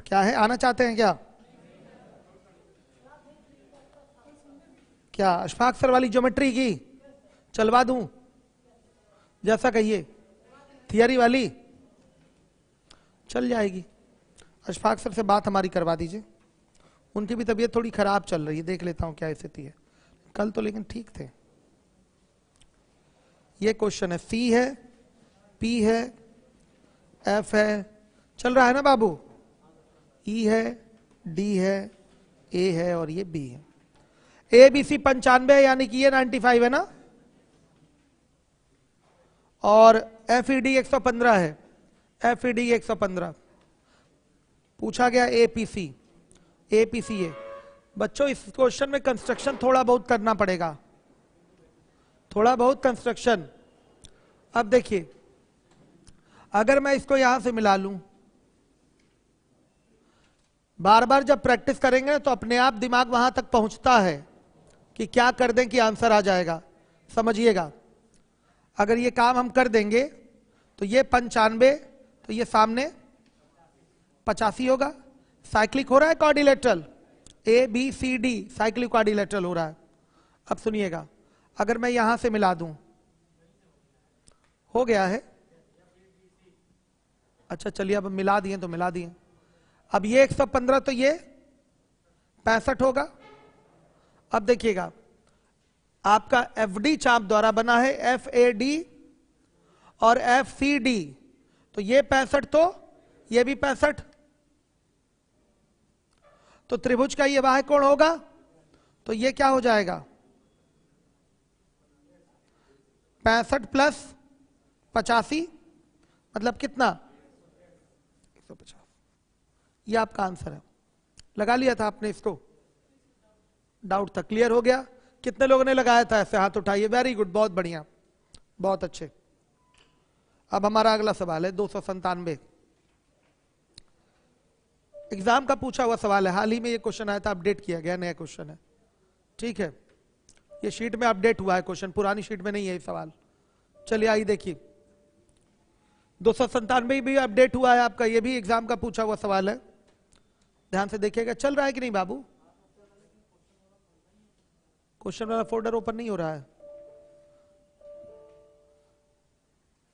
क्या है, आना चाहते हैं क्या? क्या अशफाक सर वाली ज्योमेट्री की चलवा दूं? जैसा कहिए। थियरी वाली चल जाएगी। अशफाक सर से बात हमारी करवा दीजिए, उनकी भी तबीयत थोड़ी खराब चल रही है, देख लेता हूं क्या स्थिति है। कल तो लेकिन ठीक थे। ये क्वेश्चन है, सी है, पी है, एफ है, चल रहा है ना बाबू, ई है, डी है, ए है और ये बी है। ए बी सी 95 यानी कि ये 95 है ना, और एफ ई डी 115 है, एफ ई डी 115। पूछा गया A P C, A P C है। बच्चों इस क्वेश्चन में कंस्ट्रक्शन थोड़ा बहुत करना पड़ेगा, थोड़ा बहुत कंस्ट्रक्शन। अब देखिए, अगर मैं इसको यहां से मिला लूं, बार बार जब प्रैक्टिस करेंगे तो अपने आप दिमाग वहां तक पहुंचता है कि क्या कर दें कि आंसर आ जाएगा। समझिएगा, अगर ये काम हम कर देंगे तो ये 95, तो ये सामने 85 होगा। साइक्लिक हो रहा है quadrilateral, A B C D cyclic quadrilateral हो रहा है। अब सुनिएगा, अगर मैं यहां से मिला दूं, हो गया है। अच्छा चलिए, अब मिला दिए तो मिला दिए। अब ये 115 तो ये 65 होगा। अब देखिएगा, आपका एफ डी चाप द्वारा बना है, एफ ए डी और एफ सी डी, तो ये 65 तो ये भी 65, तो त्रिभुज का ये बाह्य कोण होगा, तो ये क्या हो जाएगा, 65 प्लस 85 मतलब कितना, 150। ये आपका आंसर है। लगा लिया था आपने इसको, डाउट था, क्लियर हो गया? कितने लोगों ने लगाया था ऐसे, हाथ उठाइए। वेरी गुड, बहुत बढ़िया, बहुत अच्छे। अब हमारा अगला सवाल है 297, एग्जाम का पूछा हुआ सवाल है, हाल ही में ये क्वेश्चन आया था, अपडेट किया गया, नया क्वेश्चन है, ठीक है। ये शीट में अपडेट हुआ है क्वेश्चन, पुरानी शीट में नहीं है ये सवाल। चलिए आइए देखिए, 297 भी अपडेट हुआ है आपका, ये भी एग्जाम का पूछा हुआ सवाल है। ध्यान से देखिएगा, चल रहा है कि नहीं बाबू? क्वेश्चन वाला फोल्डर ओपन नहीं हो रहा है।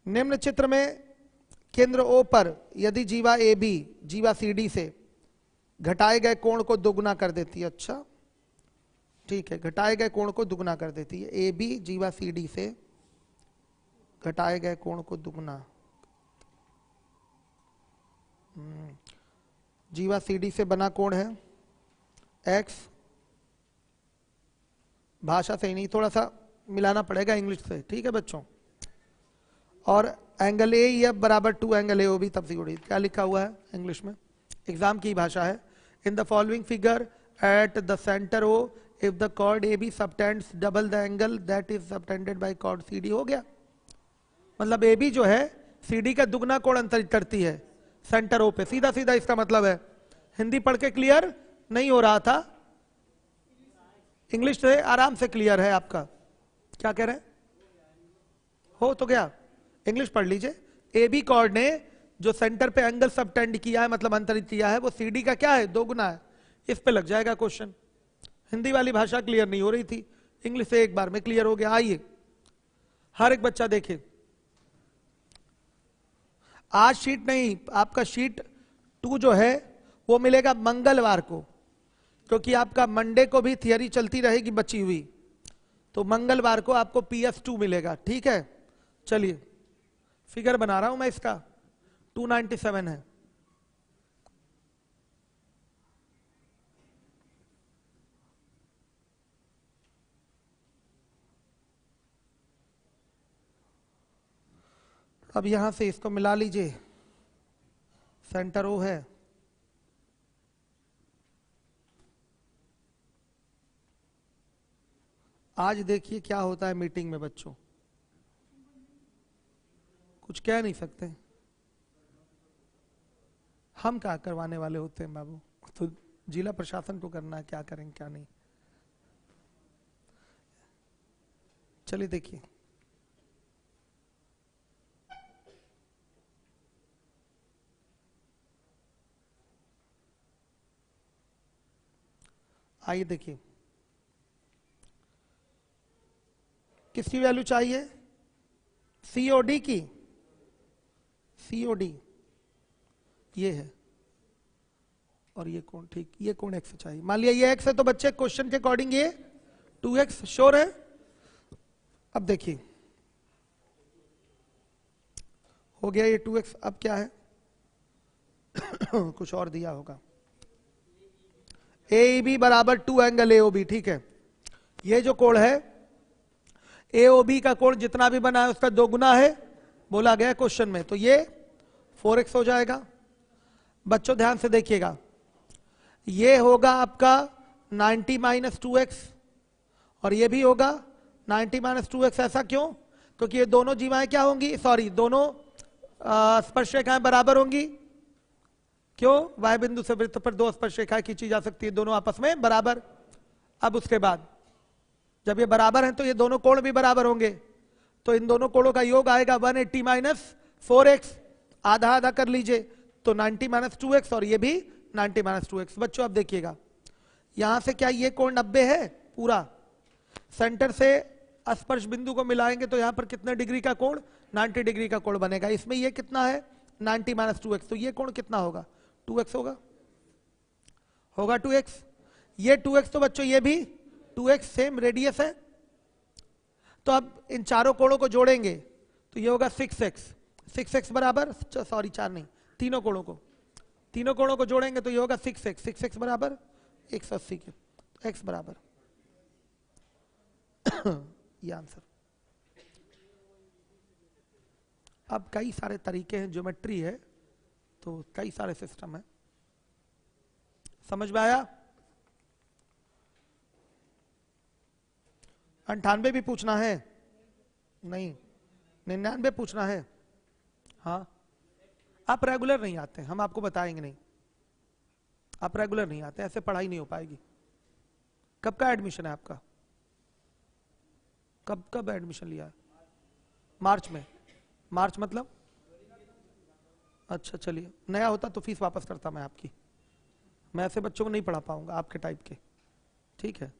निम्न चित्र में केंद्र O पर यदि जीवा ए बी जीवा सी डी से घटाए गए कोण को दोगुना कर देती है, अच्छा ठीक है, घटाए गए कोण को दुगुना कर देती है। ए बी जीवा सी डी से घटाए गए कोण को दुगुना, जीवा सी डी से बना कोण है एक्स, भाषा से ही नहीं, थोड़ा सा मिलाना पड़ेगा इंग्लिश से, ठीक है बच्चों। और एंगल ए एफ बराबर 2 एंगल ए ओ बी तब सी, क्या लिखा हुआ है इंग्लिश में, एग्जाम की भाषा है। In the following figure at the centre O if the chord A B subtends double the angle that is subtended by chord C D. हो गया, मतलब ए बी जो है सी डी का दुगना कोण अंतरित करती है सेंटर ओ पे, सीधा सीधा इसका मतलब है। हिंदी पढ़ के क्लियर नहीं हो रहा था, इंग्लिश से आराम से क्लियर है आपका। क्या कह रहे हैं, हो तो गया, इंग्लिश पढ़ लीजिए। ए बी कॉर्ड ने जो सेंटर पे एंगल सबटेंड किया है, मतलब अंतरित किया है, वो सी डी का क्या है, दोगुना है। इस पे लग जाएगा क्वेश्चन। हिंदी वाली भाषा क्लियर नहीं हो रही थी, इंग्लिश से एक बार में क्लियर हो गया। आइए, हर एक बच्चा देखे, आज शीट नहीं, आपका शीट 2 जो है वो मिलेगा मंगलवार को, क्योंकि आपका मंडे को भी थियरी चलती रहेगी बची हुई, तो मंगलवार को आपको PS2 मिलेगा, ठीक है। चलिए फिगर बना रहा हूं मैं इसका, 297 है। अब यहां से इसको मिला लीजिए, सेंटर ओ है, आज देखिए क्या होता है मीटिंग में बच्चों, कुछ कह नहीं सकते, हम क्या करवाने वाले होते हैं बाबू, तो जिला प्रशासन को करना है, क्या करें क्या नहीं। चलिए देखिए, आइए देखिए, किसकी वैल्यू चाहिए? सीओडी की। सीओडी ये है, और ये कोण, ठीक, ये कोण एक्स चाहिए। मान लिया ये एक्स है, तो बच्चे क्वेश्चन के अकॉर्डिंग ये 2x श्योर है। अब देखिए हो गया ये 2x, अब क्या है? कुछ और दिया होगा। AEB बराबर 2 एंगल AOB, ठीक है। ये जो कोण है AOB का कोण जितना भी बना है उसका 2 गुना है, बोला गया क्वेश्चन में, तो ये 4x हो जाएगा। बच्चों ध्यान से देखिएगा, ये होगा आपका 90 माइनस 2x, और ये भी होगा 90 माइनस 2x। ऐसा क्यों? क्योंकि ये दोनों जीवाएं क्या होंगी, सॉरी, दोनों स्पर्श रेखाएं बराबर होंगी। क्यों? y बिंदु से वृत्त पर 2 स्पर्श रेखाएं खींची जा सकती है, दोनों आपस में बराबर। अब उसके बाद जब ये बराबर हैं तो ये दोनों कोण भी बराबर होंगे, तो इन दोनों कोणों का योग आएगा 180 माइनस 4x, आधा आधा कर लीजिए, तो 90 माइनस 2x, और ये भी 90 माइनस 2x। बच्चों अब देखिएगा, यहां से क्या ये कोण 90 है पूरा, सेंटर से स्पर्श बिंदु को मिलाएंगे तो यहां पर कितने डिग्री का कोण? 90 डिग्री का कोण बनेगा। इसमें ये कितना है? 90 माइनस 2x, तो ये कोण कितना होगा? 2x होगा 2x। ये 2x, तो बच्चों ये भी 2x, सेम रेडियस है। तो अब इन चारों कोणों को जोड़ेंगे तो ये होगा 6x। 6x बराबर, सॉरी 4 नहीं, तीनों कोणों को जोड़ेंगे तो ये होगा 6x। 6x बराबर 180 के, x बराबर ये आंसर। अब कई सारे तरीके हैं, ज्योमेट्री है तो कई सारे सिस्टम है। समझ में आया? 98 भी पूछना है? नहीं, 99 पूछना है। हाँ, आप रेगुलर नहीं आते, हम आपको बताएंगे नहीं। आप रेगुलर नहीं आते, ऐसे पढ़ाई नहीं हो पाएगी। कब का एडमिशन है आपका? कब एडमिशन लिया है? मार्च में। मार्च मतलब? अच्छा चलिए, नया होता तो फीस वापस करता मैं आपकी। मैं ऐसे बच्चों को नहीं पढ़ा पाऊंगा आपके टाइप के, ठीक है।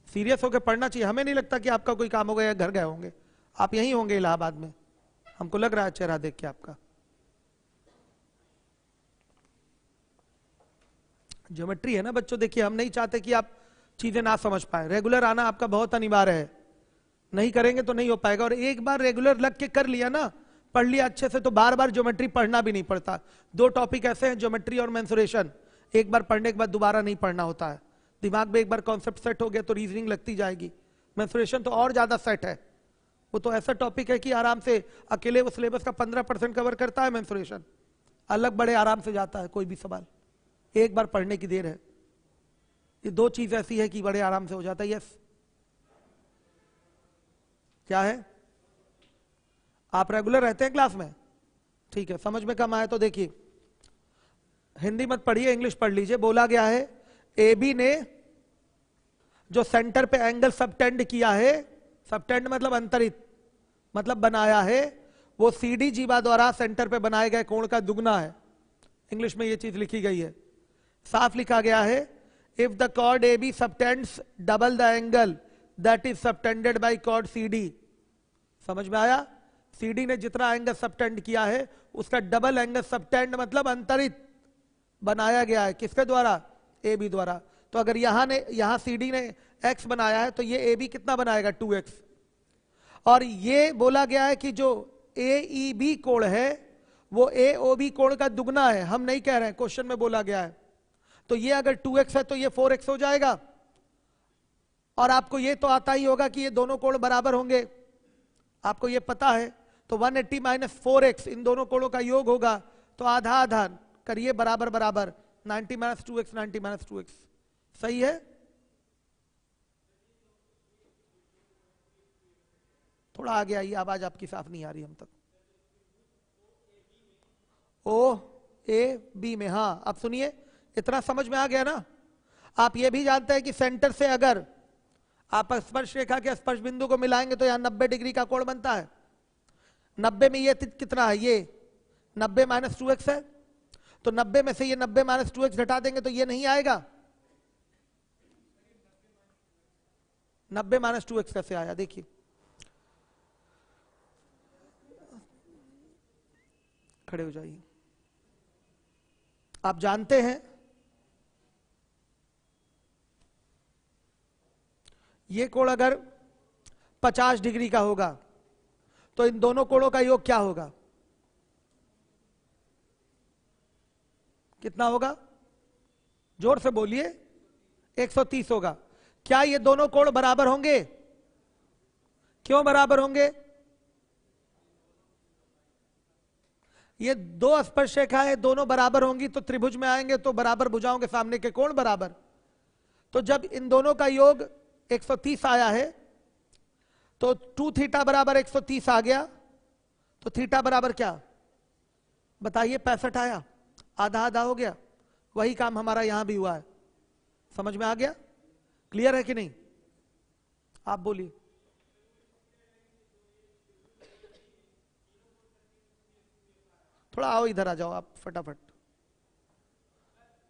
सीरियस होकर पढ़ना चाहिए। हमें नहीं लगता कि आपका कोई काम होगा या घर गए होंगे, आप यहीं होंगे इलाहाबाद में, हमको लग रहा है चेहरा देख के आपका। ज्योमेट्री है ना बच्चों, देखिए हम नहीं चाहते कि आप चीजें ना समझ पाए। रेगुलर आना आपका बहुत अनिवार्य है, नहीं करेंगे तो नहीं हो पाएगा। और एक बार रेगुलर लग के कर लिया ना, पढ़ लिया अच्छे से, तो बार बार ज्योमेट्री पढ़ना भी नहीं पड़ता। 2 टॉपिक ऐसे हैं, ज्योमेट्री और मेंसुरेशन, एक बार पढ़ने के बाद दोबारा नहीं पढ़ना होता है। दिमाग में एक बार कॉन्सेप्ट सेट हो गया तो रीजनिंग लगती जाएगी। मेंसुरेशन तो और ज्यादा सेट है, वो तो ऐसा टॉपिक है कि आराम से अकेले वो सिलेबस का 15% कवर करता है। मेंसुरेशन अलग बड़े आराम से जाता है, कोई भी सवाल एक बार पढ़ने की देर है। ये 2 चीज ऐसी है कि बड़े आराम से हो जाता है। यस, क्या है? आप रेगुलर रहते हैं क्लास में? ठीक है, समझ में कम आया तो देखिए, हिंदी मत पढ़िए, इंग्लिश पढ़ लीजिए। बोला गया है AB ने जो सेंटर पे एंगल सबटेंड किया है, सबटेंड मतलब अंतरित, मतलब बनाया है, वो CD जीवा द्वारा सेंटर पे बनाए गए कोण का दुगना है। इंग्लिश में ये चीज लिखी गई है, साफ लिखा गया है, if the chord AB subtends double the angle that is subtended by chord CD। समझ में आया? CD ने जितना एंगल सबटेंड किया है उसका डबल एंगल सबटेंड मतलब अंतरित बनाया गया है। किसके द्वारा? AB द्वारा। तो अगर यहां CD ने x बनाया है तो ये AB कितना बनाएगा? 2x। और ये बोला गया है कि जो AEB कोण है वो AOB कोण का दुगना है। हम नहीं कह रहे हैं, क्वेश्चन में बोला गया है। तो ये अगर 2x है तो ये 4x हो जाएगा। और आपको ये तो आता ही होगा कि ये दोनों कोण बराबर होंगे, आपको ये पता है। तो 180 माइनस 4x इन दोनों कोणों का योग होगा, तो आधा आधा करिए, बराबर बराबर 90 माइनस 2x, 90 माइनस 2x। सही है? थोड़ा आगे आइए, आवाज आपकी साफ नहीं आ रही हम तक। OAB में, हाँ अब सुनिए, इतना समझ में आ गया ना। आप ये भी जानते हैं कि सेंटर से अगर आप स्पर्श रेखा के स्पर्श बिंदु को मिलाएंगे तो यहां 90 डिग्री का कोण बनता है। 90 में ये कितना है? ये 90 माइनस 2x है, तो 90 में से ये 90 माइनस 2x घटा देंगे तो ये नहीं आएगा। 90 माइनस 2x कैसे आया, देखिए खड़े हो जाइए। आप जानते हैं ये कोण अगर 50 डिग्री का होगा तो इन दोनों कोणों का योग क्या होगा, कितना होगा, जोर से बोलिए, 130 होगा। क्या ये दोनों कोण बराबर होंगे, क्यों बराबर होंगे, ये दो स्पर्शरेखाएं दोनों बराबर होंगी तो त्रिभुज में आएंगे तो बराबर भुजाओं के सामने के कोण बराबर। तो जब इन दोनों का योग 130 आया है तो 2 थीटा बराबर 130 आ गया, तो थीटा बराबर क्या बताइए, 65 आया, आधा आधा हो गया। वही काम हमारा यहां भी हुआ है, समझ में आ गया, क्लियर है कि नहीं, आप बोलिए। थोड़ा आओ इधर आ जाओ आप फटाफट,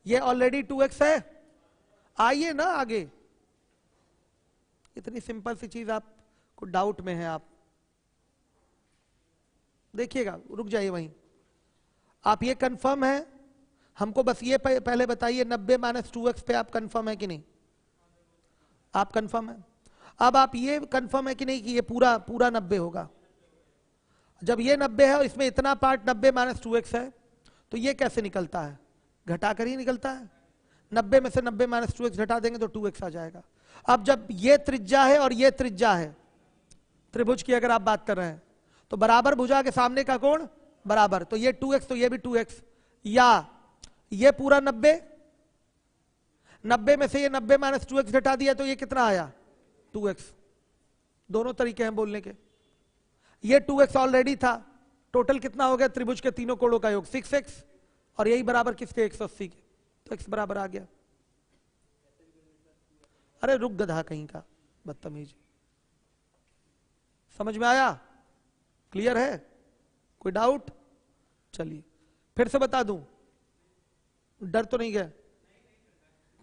ये ऑलरेडी 2x है, आइए ना आगे। इतनी सिंपल सी चीज आपको डाउट में है, आप देखिएगा, रुक जाइए वहीं। आप ये कंफर्म है, हमको बस ये पहले बताइए 90 माइनस 2x पे आप कंफर्म है कि नहीं, आप कंफर्म है। अब आप ये कंफर्म है कि नहीं कि ये पूरा पूरा 90 होगा। जब ये 90 है और इसमें इतना पार्ट 90 माइनस 2x है तो ये कैसे निकलता है, घटा कर ही निकलता है। 90 में से 90 माइनस 2x घटा देंगे तो 2x आ जाएगा। अब जब ये त्रिज्या है और ये त्रिज्या है, त्रिभुज की अगर आप बात कर रहे हैं, तो बराबर भुजा के सामने का कोण बराबर, तो ये 2x तो ये भी 2x, या ये पूरा 90 में से ये 90 माइनस 2x घटा दिया तो ये कितना आया 2x। दोनों तरीके हैं बोलने के। ये 2x ऑलरेडी था, टोटल कितना हो गया त्रिभुज के तीनों कोणों का योग 6x, और यही बराबर किसके 180 के, तो x बराबर आ गया। अरे रुक गधा कहीं का, बदतमीज। समझ में आया, क्लियर है, कोई डाउट, चलिए फिर से बता दूं, डर तो नहीं गया,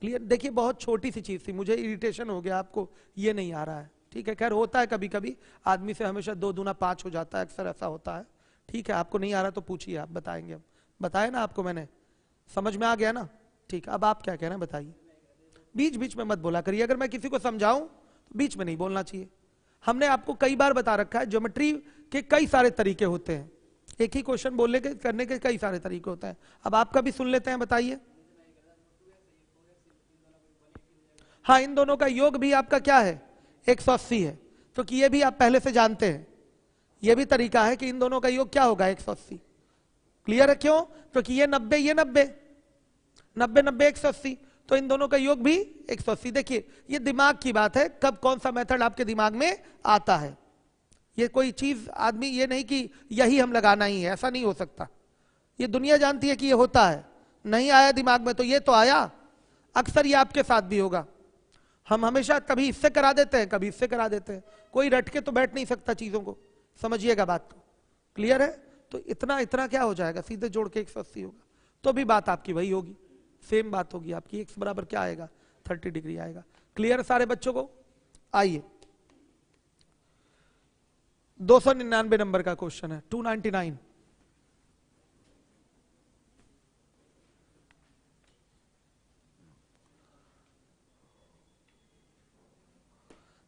क्लियर। देखिए बहुत छोटी सी चीज थी, मुझे इरिटेशन हो गया, आपको ये नहीं आ रहा है, ठीक है, खैर होता है कभी कभी, आदमी से हमेशा 2 दूना 5 हो जाता है, अक्सर ऐसा होता है, ठीक है। आपको नहीं आ रहा तो पूछिए, आप बताएंगे, हम बताए ना आपको, मैंने समझ में आ गया ना, ठीक। अब आप क्या कह रहे हैं बताइए, बीच बीच में मत बोला करिए, अगर मैं किसी को समझाऊं तो बीच में नहीं बोलना चाहिए। हमने आपको कई बार बता रखा है, ज्योमेट्री के कई सारे तरीके होते हैं, एक ही क्वेश्चन बोलने के करने के कई सारे तरीके होते हैं। अब आपका भी सुन लेते हैं, बताइए। हाँ, इन दोनों का योग भी आपका क्या है 180 है, क्योंकि ये भी आप पहले से जानते हैं, ये भी तरीका है कि इन दोनों का योग क्या होगा 180, क्लियर है, क्यों, क्योंकि ये 90 ये 90 90 90 180, तो इन दोनों का योग भी 180। देखिए ये दिमाग की बात है, कब कौन सा मेथड आपके दिमाग में आता है, ये कोई चीज आदमी ये नहीं कि यही हम लगाना ही है, ऐसा नहीं हो सकता। ये दुनिया जानती है कि ये होता है, नहीं आया दिमाग में तो ये तो आया, अक्सर ये आपके साथ भी होगा। हम हमेशा कभी इससे करा देते हैं, कभी इससे करा देते हैं, कोई रट के तो बैठ नहीं सकता चीजों को, समझिएगा बात को, क्लियर है। तो इतना इतना क्या हो जाएगा, सीधे जोड़ के 180 होगा, तो भी बात आपकी वही होगी, सेम बात होगी आपकी, x बराबर क्या आएगा 30 डिग्री आएगा। क्लियर है सारे बच्चों को। आइए 299 नंबर का क्वेश्चन है, 299।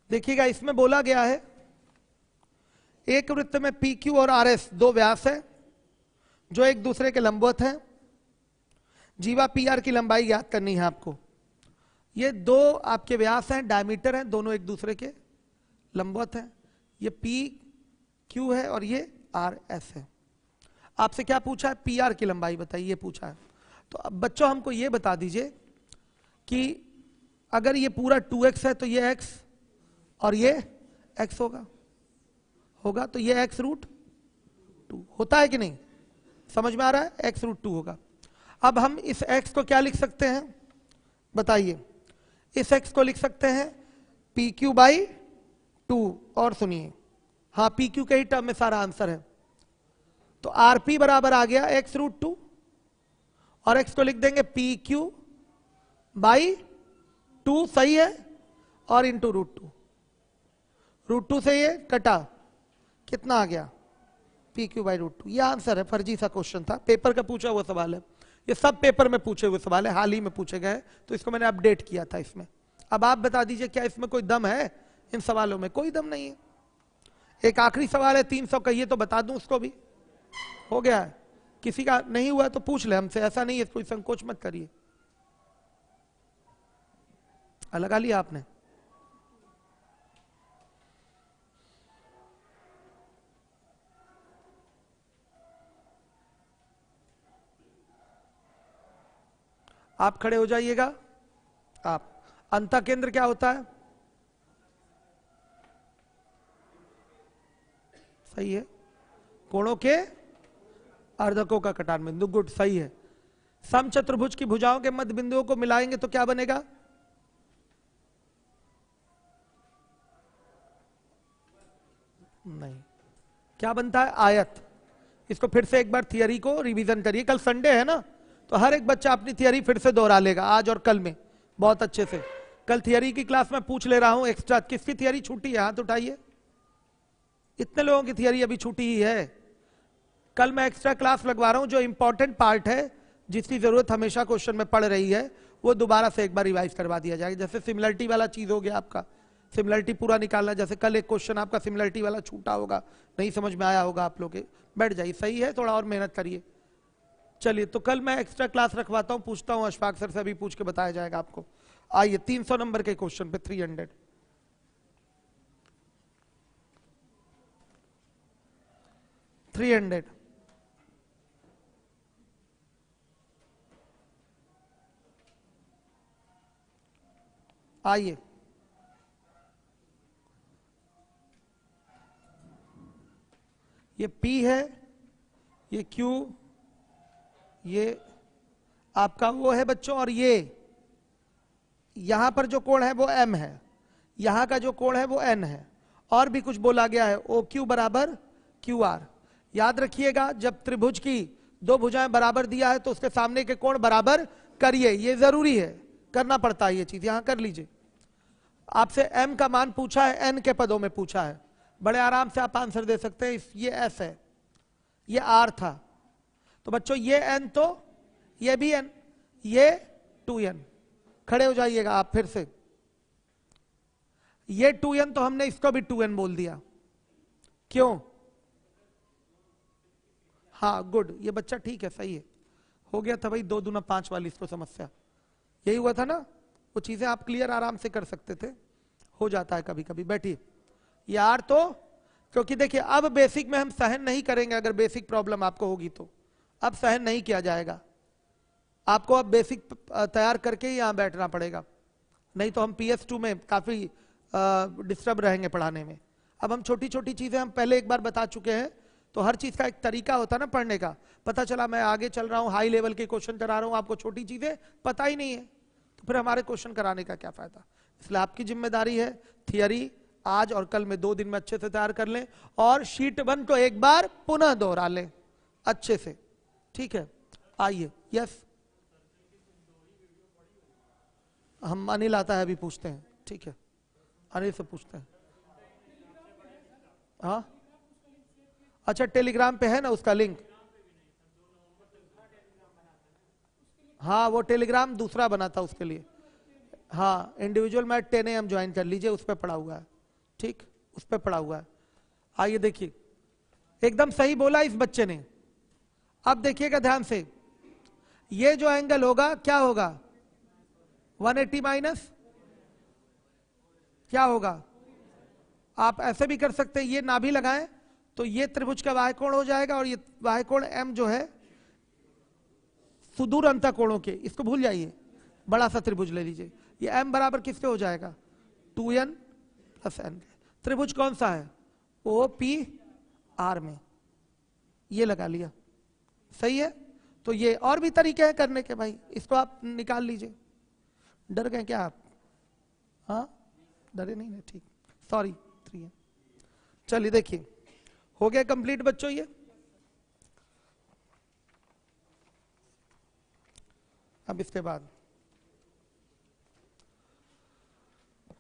देखिएगा इसमें बोला गया है एक वृत्त में पी क्यू और आर एस दो व्यास है जो एक दूसरे के लंबवत हैं। जीवा पी आर की लंबाई ज्ञात करनी है आपको। ये दो आपके व्यास हैं, डायमीटर हैं, दोनों एक दूसरे के लंबवत हैं। ये पी क्यू है और ये आर एस है। आपसे क्या पूछा है, पी आर की लंबाई बताइए पूछा है। तो अब बच्चों हमको ये बता दीजिए कि अगर ये पूरा 2x है तो ये x और ये x होगा तो ये x रूट 2 होता है कि नहीं, समझ में आ रहा है, x रूट 2 होगा। अब हम इस x को क्या लिख सकते हैं बताइए, इस x को लिख सकते हैं पी क्यू बाई 2। और सुनिए, हाँ पी क्यू के ही टर्म में सारा आंसर है। तो आर पी बराबर आ गया x रूट 2 और x को लिख देंगे पी क्यू बाई 2, सही है, और इंटू रूट 2। √2 से ये कटा, कितना आ गया, PQ/√2। ये आंसर है। फर्जी सा क्वेश्चन था, पेपर का पूछा हुआ सवाल है, ये सब पेपर में पूछे हुए सवाल है, हाल ही में पूछे गए, तो इसको मैंने अपडेट किया था इसमें। अब आप बता दीजिए क्या इसमें कोई दम है? इन सवालों में कोई दम नहीं है। एक आखिरी सवाल है 300 कहिए तो बता दूं उसको भी। हो गया है, किसी का नहीं हुआ तो पूछ ले हमसे, ऐसा नहीं है, कोई संकोच मत करिए। लगा लिया आपने? आप खड़े हो जाइएगा। आप अंतः केंद्र क्या होता है? सही है, कोणों के अर्धकों का कटान बिंदु। गुड, सही है। समचतुर्भुज की भुजाओं के मध्य बिंदुओं को मिलाएंगे तो क्या बनेगा? नहीं, क्या बनता है? आयत। इसको फिर से एक बार थियरी को रिवीजन करिए, कल संडे है ना, तो हर एक बच्चा अपनी थियरी फिर से दोहरा लेगा आज और कल में बहुत अच्छे से। कल थियरी की क्लास में पूछ ले रहा हूं एक्स्ट्रा, किसकी थियरी छूटी है? हाथ उठाइए। इतने लोगों की थियरी अभी छूटी ही है। कल मैं एक्स्ट्रा क्लास लगवा रहा हूं, जो इंपॉर्टेंट पार्ट है, जिसकी जरूरत हमेशा क्वेश्चन में पड़ रही है, वो दोबारा से एक बार रिवाइज करवा दिया जाएगा। जैसे सिमिलरिटी वाला चीज हो गया आपका, सिमिलरिटी पूरा निकालना। जैसे कल एक क्वेश्चन आपका सिमिलरिटी वाला छूटा होगा, नहीं समझ में आया होगा आप लोग के, बैठ जाइए। सही है, थोड़ा और मेहनत करिए। चलिए, तो कल मैं एक्स्ट्रा क्लास रखवाता हूं, पूछता हूं अशफाक सर से, अभी पूछ के बताया जाएगा आपको। आइए 300 नंबर के क्वेश्चन पे 300 300 आइए। ये P है, ये Q, ये आपका वो है बच्चों, और ये यहां पर जो कोण है वो M है, यहां का जो कोण है वो N है, और भी कुछ बोला गया है OQ बराबर QR। याद रखिएगा, जब त्रिभुज की दो भुजाएं बराबर दिया है तो उसके सामने के कोण बराबर करिए, ये जरूरी है, करना पड़ता है ये चीज, यहां कर लीजिए। आपसे M का मान पूछा है, N के पदों में पूछा है, बड़े आराम से आप आंसर दे सकते हैं। ये S है, ये R था, तो बच्चों ये N, तो ये भी N, ये 2N। खड़े हो जाइएगा आप फिर से। ये 2N, तो हमने इसको भी 2N बोल दिया, क्यों? हाँ गुड, ये बच्चा ठीक है, सही है, हो गया था भाई 2 दूना 5 वाली इसको समस्या, यही हुआ था ना। वो चीजें आप क्लियर आराम से कर सकते थे, हो जाता है कभी कभी। बैठिए यार, तो क्योंकि देखिए अब बेसिक में हम सहन नहीं करेंगे, अगर बेसिक प्रॉब्लम आपको होगी तो अब सहन नहीं किया जाएगा, आपको अब बेसिक तैयार करके ही यहां बैठना पड़ेगा, नहीं तो हम PS2 में काफी डिस्टर्ब रहेंगे पढ़ाने में। अब हम छोटी छोटी चीजें हम पहले एक बार बता चुके हैं, तो हर चीज का एक तरीका होता है ना पढ़ने का। पता चला मैं आगे चल रहा हूं, हाई लेवल के क्वेश्चन करा रहा हूं, आपको छोटी चीजें पता ही नहीं है, तो फिर हमारे क्वेश्चन कराने का क्या फायदा। इसलिए आपकी जिम्मेदारी है थियरी आज और कल में 2 दिन में अच्छे से तैयार कर लें, और शीट 1 को एक बार पुनः दोहरा लें अच्छे से, ठीक है। आइए, यस, हम अनिल आता है अभी पूछते हैं, ठीक है, अनिल से पूछते हैं। हाँ अच्छा, टेलीग्राम पे है ना उसका लिंक? हाँ वो टेलीग्राम दूसरा बना था उसके लिए। हाँ इंडिविजुअल मैच 10 AM ज्वाइन कर लीजिए, उस पर पड़ा हुआ है, ठीक, उस पर पड़ा हुआ है। आइए देखिए, एकदम सही बोला इस बच्चे ने। अब देखिएगा ध्यान से, ये जो एंगल होगा क्या होगा? 180 माइनस क्या होगा? आप ऐसे भी कर सकते हैं, ये ना भी लगाएं तो ये त्रिभुज का वाह्य कोण हो जाएगा, और ये वाह्य कोण M जो है सुदूर अंतः कोणों के, इसको भूल जाइए, बड़ा सा त्रिभुज ले लीजिए। ये M बराबर किसके हो जाएगा? 2N + N। त्रिभुज कौन सा है? OPR में, ये लगा लिया, सही है। तो ये और भी तरीके हैं करने के भाई, इसको आप निकाल लीजिए। डर गए क्या आप? हाँ डरे नहीं ना, ठीक, सॉरी 3 है। चलिए देखिए, हो गया कंप्लीट बच्चों ये। अब इसके बाद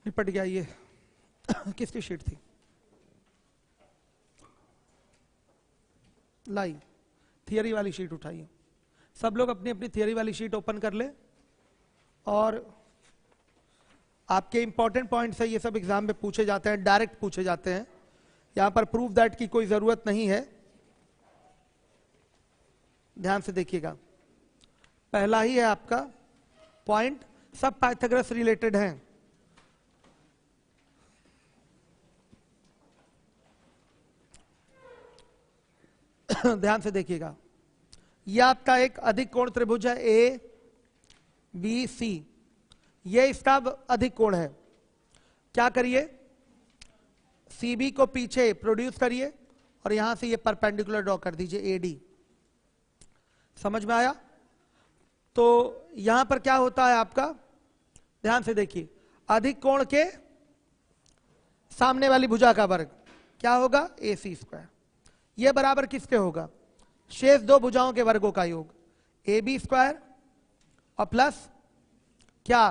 निपट गया ये किसकी शीट थी? लाई थियरी वाली शीट उठाइए, सब लोग अपनी अपनी थियरी वाली शीट ओपन कर ले, और आपके इंपॉर्टेंट पॉइंट्स है ये सब एग्जाम में पूछे जाते हैं, डायरेक्ट पूछे जाते हैं, यहां पर प्रूफ दैट की कोई जरूरत नहीं है। ध्यान से देखिएगा, पहला ही है आपका पॉइंट, सब पाइथागोरस रिलेटेड हैं। ध्यान से देखिएगा, यह आपका एक अधिक कोण त्रिभुज है ए बी सी, ये इसका अधिक कोण है। क्या करिए, सी बी को पीछे प्रोड्यूस करिए और यहां से ये परपेंडिकुलर ड्रॉ कर दीजिए ए डी। समझ में आया? तो यहां पर क्या होता है आपका, ध्यान से देखिए, अधिक कोण के सामने वाली भुजा का वर्ग क्या होगा, ए सी स्क्वायर। यह बराबर किसके होगा, शेष दो भुजाओं के वर्गों का योग, ए बी स्क्वायर और प्लस क्या,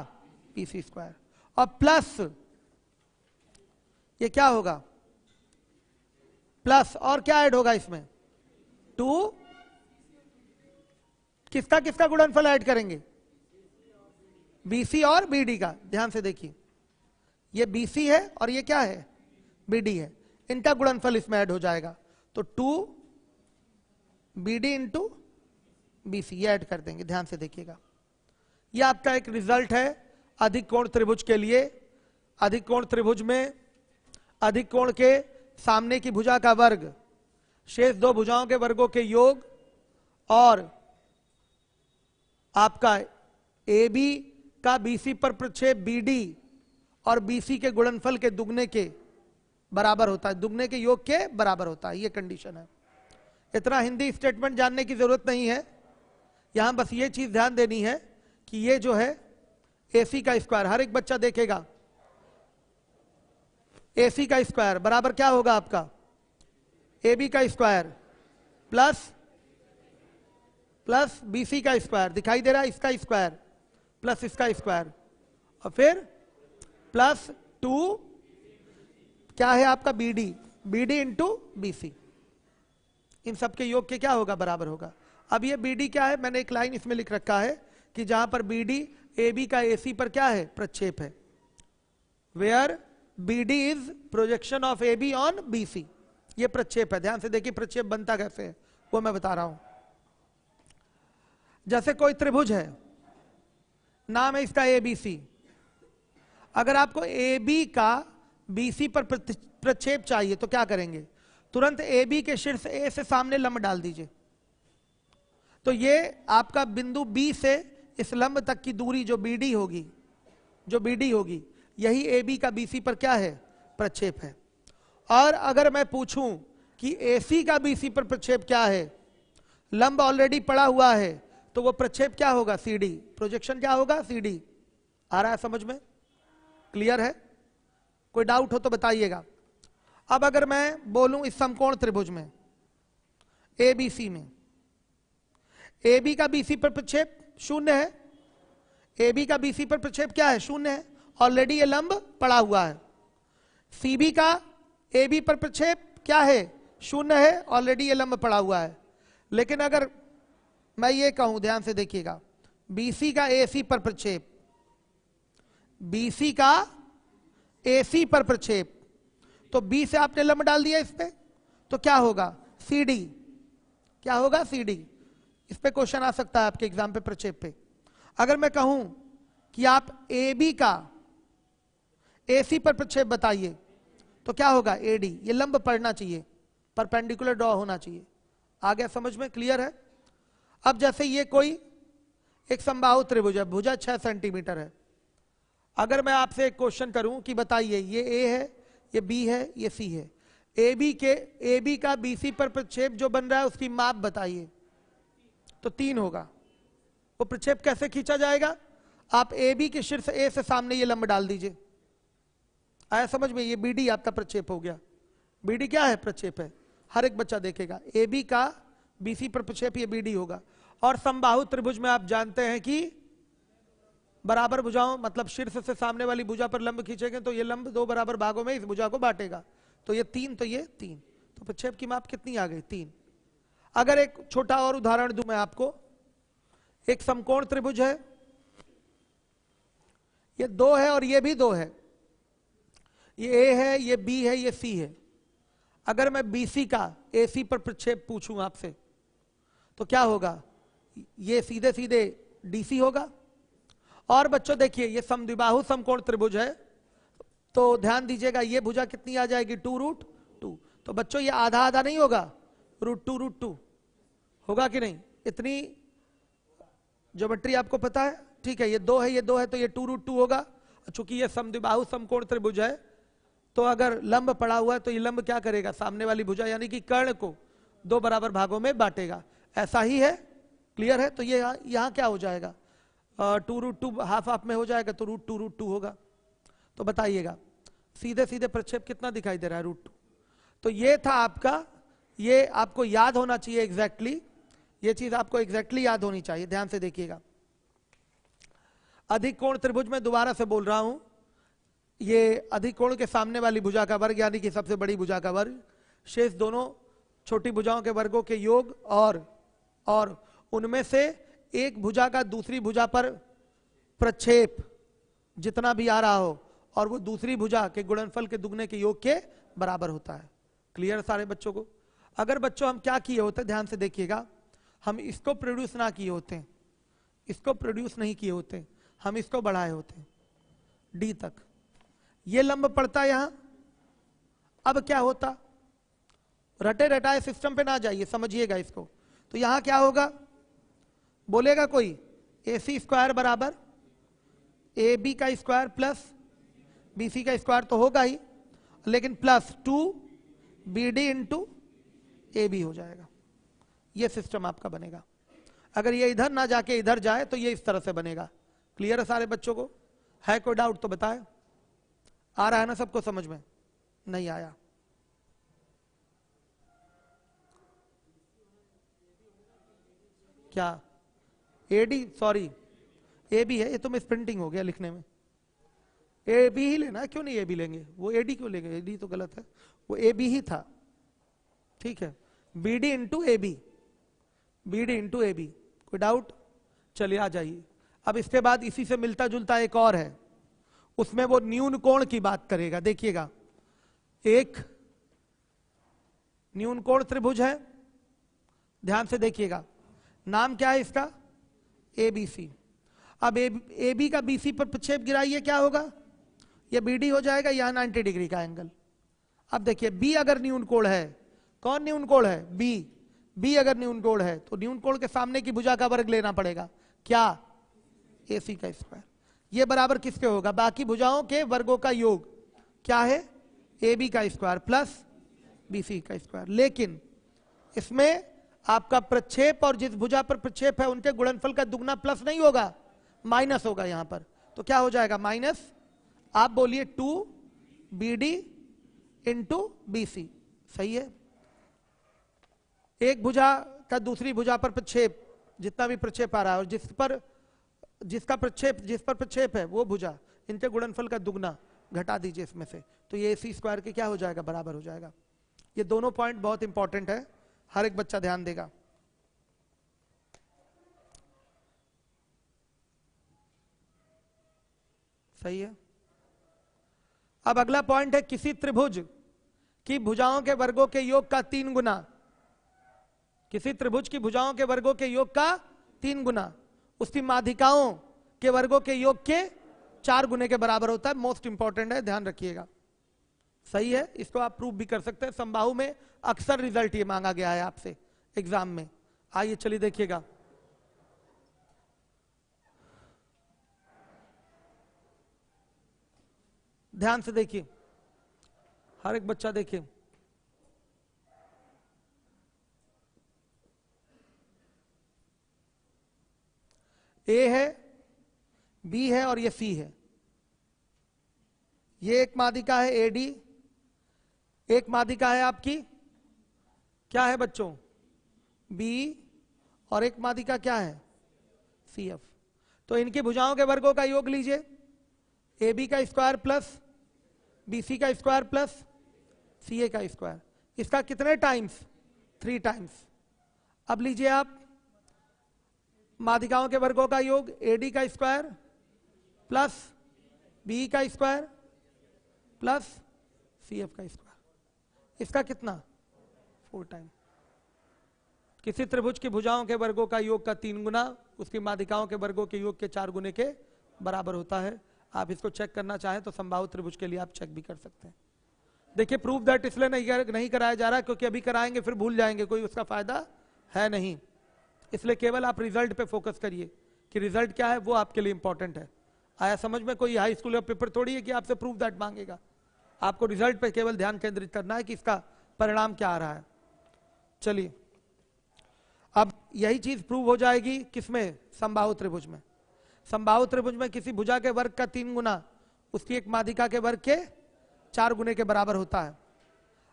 बी सी स्क्वायर, और प्लस ये क्या होगा, प्लस और क्या ऐड होगा इसमें, 2, किसका किसका गुणनफल ऐड करेंगे, बीसी और बीडी का। ध्यान से देखिए, ये बीसी है और ये क्या है, बीडी है, इनका गुणनफल इसमें ऐड हो जाएगा, तो 2 बीडी इंटू बीसी ये ऐड कर देंगे। ध्यान से देखिएगा, ये आपका एक रिजल्ट है अधिक कोण त्रिभुज के लिए। अधिक कोण त्रिभुज में अधिक कोण के सामने की भुजा का वर्ग शेष दो भुजाओं के वर्गों के योग और आपका ए बी का बीसी पर प्रक्षेप बीडी और बीसी के गुणनफल के दुगने के बराबर होता है, दुगने के योग के बराबर होता है, ये कंडीशन है। इतना हिंदी स्टेटमेंट जानने की जरूरत नहीं है, यहां बस ये चीज ध्यान देनी है कि ये जो है AC का स्क्वायर, हर एक बच्चा देखेगा, AC का स्क्वायर बराबर क्या होगा आपका, AB का स्क्वायर प्लस BC का स्क्वायर, दिखाई दे रहा है, इसका स्क्वायर प्लस इसका स्क्वायर, और फिर प्लस 2 क्या है आपका BD इंटू BC, इन सबके योग के क्या होगा, बराबर होगा। अब ये BD क्या है, मैंने एक लाइन इसमें लिख रखा है कि जहां पर BD AB का AC पर क्या है, प्रक्षेप है, where BD is projection of AB on BC, ये प्रक्षेप है। ध्यान से देखिए प्रक्षेप बनता कैसे है वो मैं बता रहा हूं। जैसे कोई त्रिभुज है, नाम है इसका ABC, अगर आपको AB का BC पर प्रक्षेप चाहिए तो क्या करेंगे, तुरंत AB के शीर्ष A से सामने लंब डाल दीजिए, तो ये आपका बिंदु B से इस लंब तक की दूरी जो BD होगी, यही AB का BC पर क्या है, प्रक्षेप है। और अगर मैं पूछूं कि AC का BC पर प्रक्षेप क्या है, लंब ऑलरेडी पड़ा हुआ है, तो वो प्रक्षेप क्या होगा, CD, प्रोजेक्शन क्या होगा, CD। आ रहा है समझ में, क्लियर है? कोई डाउट हो तो बताइएगा। अब अगर मैं बोलूं इस समकोण त्रिभुज में ABC में, AB का BC पर प्रक्षेप 0 है, AB का BC पर प्रक्षेप क्या है, 0 है, ऑलरेडी ये लंब पड़ा हुआ है। CB का AB पर प्रक्षेप क्या है, 0 है, ऑलरेडी ये लंब पड़ा हुआ है। लेकिन अगर मैं ये कहूं, ध्यान से देखिएगा, BC का AC पर प्रक्षेप, BC का AC पर प्रक्षेप, तो B से आपने लंब डाल दिया इस पे, तो क्या होगा, CD, क्या होगा, CD। इस पे क्वेश्चन आ सकता है आपके एग्जाम पे, प्रक्षेप पे। अगर मैं कहूं कि आप AB का AC पर प्रक्षेप बताइए, तो क्या होगा, AD, ये लंब पड़ना चाहिए, परपेंडिकुलर ड्रॉ होना चाहिए। आ गया समझ में, क्लियर है? अब जैसे ये कोई एक समबाहु त्रिभुज है, भुजा 6 सेंटीमीटर है, अगर मैं आपसे एक क्वेश्चन करूं कि बताइए ये A है, ये B है, ये C है, AB का BC पर प्रक्षेप जो बन रहा है उसकी माप बताइए, तो 3 होगा। वो प्रक्षेप कैसे खींचा जाएगा, आप AB के शीर्ष A से सामने ये लंब डाल दीजिए। आया समझ में, ये BD आपका प्रक्षेप हो गया। BD क्या है, प्रक्षेप है, हर एक बच्चा देखेगा, AB का BC पर प्रक्षेप ये BD होगा। और समबाहु त्रिभुज में आप जानते हैं कि बराबर भुजाओं, मतलब शीर्ष से सामने वाली भुजा पर लंब खींचेंगे तो ये लंब 2 बराबर भागों में इस भुजा को बांटेगा, तो ये 3, तो ये 3, तो प्रक्षेप की माप कितनी आ गई, 3। अगर एक छोटा और उदाहरण दूं मैं आपको, एक समकोण त्रिभुज है, ये 2 है और ये भी 2 है, ये ए है, ये बी है, ये सी है। अगर मैं बीसी का एसी पर प्रक्षेप पूछूं आपसे तो क्या होगा? ये सीधे सीधे डीसी होगा। और बच्चों देखिए, ये समद्विबाहु समकोण त्रिभुज है, तो ध्यान दीजिएगा, ये भुजा कितनी आ जाएगी? 2√2। तो बच्चों ये आधा आधा नहीं होगा, √2 होगा कि नहीं? इतनी ज्योमेट्री आपको पता है, ठीक है। ये 2 है, ये 2 है, तो ये 2√2 होगा। चूंकि ये समद्विबाहु समकोण त्रिभुज है, तो अगर लंब पड़ा हुआ है तो ये लंब क्या करेगा? सामने वाली भुजा यानी कि कर्ण को 2 बराबर भागों में बांटेगा। ऐसा ही है, क्लियर है? तो ये यहां क्या हो जाएगा? 2√2 हाफ हाफ में हो जाएगा, तो √2 होगा। तो बताइएगा सीधे सीधे प्रक्षेप कितना दिखाई दे रहा है? √2। तो ये था आपका, ये आपको याद होना चाहिए एग्जैक्टली, ये चीज आपको एग्जैक्टली याद होनी चाहिए। ध्यान से देखिएगा, अधिक कोण त्रिभुज में दोबारा से बोल रहा हूं, ये अधिक कोण के सामने वाली भुजा का वर्ग यानी कि सबसे बड़ी भुजा का वर्ग, शेष दोनों छोटी भुजाओं के वर्गों के योग, और उनमें से एक भुजा का दूसरी भुजा पर प्रक्षेप जितना भी आ रहा हो, और वो दूसरी भुजा के गुणनफल के दुगने के योग के बराबर होता है। क्लियर सारे बच्चों को? अगर बच्चों हम क्या किए होते, ध्यान से देखिएगा, हम इसको प्रोड्यूस ना किए होते, इसको प्रोड्यूस नहीं किए होते, हम इसको बढ़ाए होते डी तक, ये लंब पड़ता यहां। अब क्या होता? रटे रटाए सिस्टम पे ना जाइए, समझिएगा इसको। तो यहां क्या होगा? बोलेगा कोई? AC स्क्वायर बराबर AB का स्क्वायर प्लस BC का स्क्वायर तो होगा ही, लेकिन प्लस 2BD इंटू AB हो जाएगा। ये सिस्टम आपका बनेगा। अगर ये इधर ना जाके इधर जाए तो ये इस तरह से बनेगा। क्लियर है सारे बच्चों को? है कोई डाउट तो बताए? आ रहा है ना सबको समझ में? नहीं आया? क्या AD? सॉरी AB है, ये तो मिस प्रिंटिंग हो गया लिखने में। AB ही लेना है, क्यों नहीं AB लेंगे? वो AD क्यों लेंगे? AD तो गलत है, वो AB ही था, ठीक है। BD into AB, BD into AB। कोई डाउट? चलिए आ जाइए। अब इसके बाद इसी से मिलता जुलता एक और है, उसमें वो न्यून कोण की बात करेगा। देखिएगा, एक न्यून कोण त्रिभुज है, ध्यान से देखिएगा, नाम क्या है इसका? ABC। अब AB का BC पर प्रक्षेप गिराइए, क्या होगा? ये BD हो जाएगा, यहां 90 डिग्री का एंगल। अब देखिए, B अगर न्यून कोण है, कौन न्यून कोण है? B अगर न्यून कोण है तो न्यून कोण के सामने की भुजा का वर्ग लेना पड़ेगा, क्या? AC का स्क्वायर। ये बराबर किसके होगा? बाकी भुजाओं के वर्गों का योग। क्या है? AB का स्क्वायर प्लस BC का स्क्वायर। लेकिन इसमें आपका प्रक्षेप और जिस भुजा पर प्रक्षेप है उनके गुणनफल का दुगना प्लस नहीं होगा, माइनस होगा यहां पर। तो क्या हो जाएगा? माइनस, आप बोलिए 2BD इंटू BC। सही है? एक भुजा का दूसरी भुजा पर प्रक्षेप, जितना भी प्रक्षेप आ रहा है, और जिस पर प्रक्षेप है वो भुजा, इनके गुणनफल का दुगना घटा दीजिए इसमें से, तो ये AC स्क्वायर के क्या हो जाएगा? बराबर हो जाएगा। ये दोनों पॉइंट बहुत इंपॉर्टेंट है, हर एक बच्चा ध्यान देगा। सही है? अब अगला पॉइंट है, किसी त्रिभुज की भुजाओं के वर्गों के योग का 3 गुना। किसी त्रिभुज की भुजाओं के वर्गों के योग का 3 गुना उसकी माध्यिकाओं के वर्गों के योग के 4 गुने के बराबर होता है। मोस्ट इंपॉर्टेंट है, ध्यान रखिएगा। सही है? इसको आप प्रूव भी कर सकते हैं, समबाहु में अक्सर रिजल्ट ये मांगा गया है आपसे एग्जाम में। आइए चलिए देखिएगा, ध्यान से देखिए, हर एक बच्चा देखिए। A है, B है और ये C है। ये एक माध्यिका है AD, एक माध्यिका है आपकी क्या है बच्चों? B, और एक माध्यिका क्या है? CF। तो इनकी भुजाओं के वर्गों का योग लीजिए, AB का स्क्वायर प्लस BC का स्क्वायर प्लस CA का स्क्वायर। इसका कितने टाइम्स? 3 टाइम्स। अब लीजिए आप माध्यिकाओं के वर्गों का योग AD का स्क्वायर प्लस BE का स्क्वायर प्लस CF का स्क्वायर, इसका कितना 4 टाइम। किसी त्रिभुज की भुजाओं के वर्गों का योग का 3 गुना उसकी माध्यिकाओं के वर्गों के योग के 4 गुने के बराबर होता है। आप इसको चेक करना चाहें तो समबाहु त्रिभुज के लिए आप चेक भी कर सकते हैं। देखिए प्रूफ दैट इसलिए नहीं कराया जा रहा क्योंकि अभी कराएंगे फिर भूल जाएंगे, कोई उसका फायदा है नहीं, इसलिए केवल आप रिजल्ट पे फोकस करिए कि रिजल्ट क्या है, वो आपके लिए इंपॉर्टेंट है। आया समझ में? कोई हाई स्कूल का पेपर थोड़ी है कि आपसे प्रूफ दैट मांगेगा, आपको रिजल्ट पे केवल ध्यान केंद्रित करना है कि इसका परिणाम क्या आ रहा है। चलिए अब यही चीज प्रूव हो जाएगी किसमें, समबाहु त्रिभुज में। समबाहु त्रिभुज में किसी भुजा के वर्ग का 3 गुना उसकी एक माध्यिका के वर्ग के 4 गुने के बराबर होता है।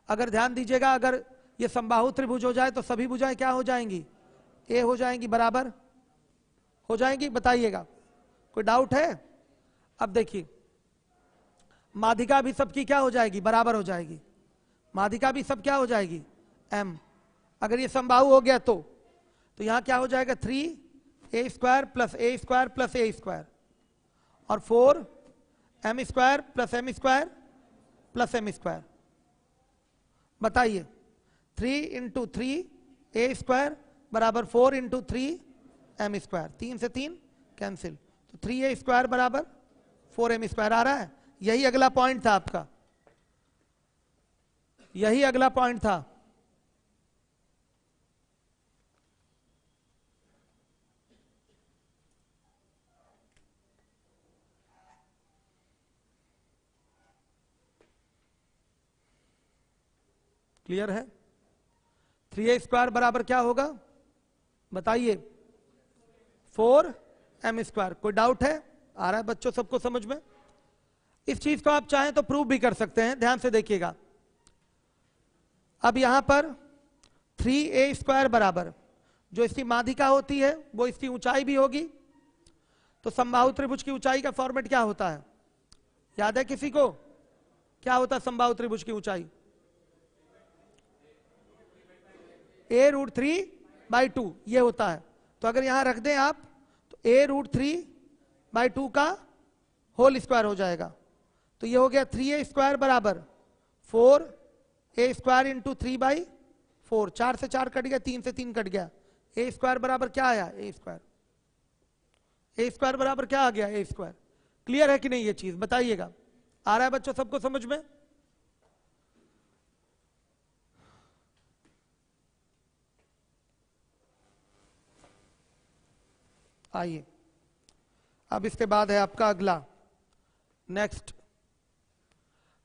अगर ध्यान दीजिएगा, अगर ये समबाहु त्रिभुज हो जाए तो सभी भुजाएं क्या हो जाएंगी, ए हो जाएंगी, बराबर हो जाएंगी। बताइएगा कोई डाउट है? अब देखिए माध्यिका भी सबकी क्या हो जाएगी, बराबर हो जाएगी। माध्यिका भी सब क्या हो जाएगी, m। अगर ये समबाहु हो गया तो यहां क्या हो जाएगा 3a square plus a square plus a square और 4m square plus m square plus m square. बताइए 3 इंटू 3a स्क्वायर बराबर 4 इंटू 3m स्क्वायर, 3 से 3 कैंसिल, तो 3a स्क्वायर बराबर 4m स्क्वायर आ रहा है। यही अगला पॉइंट था आपका, यही अगला पॉइंट था। क्लियर है? 3a स्क्वायर बराबर क्या होगा बताइए, 4m स्क्वायर। कोई डाउट है? आ रहा है बच्चों सबको समझ में? इस चीज को आप चाहें तो प्रूव भी कर सकते हैं, ध्यान से देखिएगा। अब यहां पर 3a स्क्वायर बराबर जो इसकी माध्यिका होती है वो इसकी ऊंचाई भी होगी। तो समबाहु त्रिभुज की ऊंचाई का फॉर्मेट क्या होता है, याद है किसी को? क्या होता है समबाहु त्रिभुज की ऊंचाई? a√3/2 ये होता है। तो अगर यहां रख दें आप तो a√3/2 का होल स्क्वायर हो जाएगा। तो ये हो गया 3a स्क्वायर बराबर 4a स्क्वायर इंटू 3/4, 4 से 4 कट गया, 3 से 3 कट गया। a स्क्वायर बराबर क्या आया, a स्क्वायर। a स्क्वायर बराबर क्या आ गया, a स्क्वायर। क्लियर है कि नहीं ये चीज, बताइएगा। आ रहा है बच्चों सबको समझ में? आइए अब इसके बाद है आपका अगला नेक्स्ट।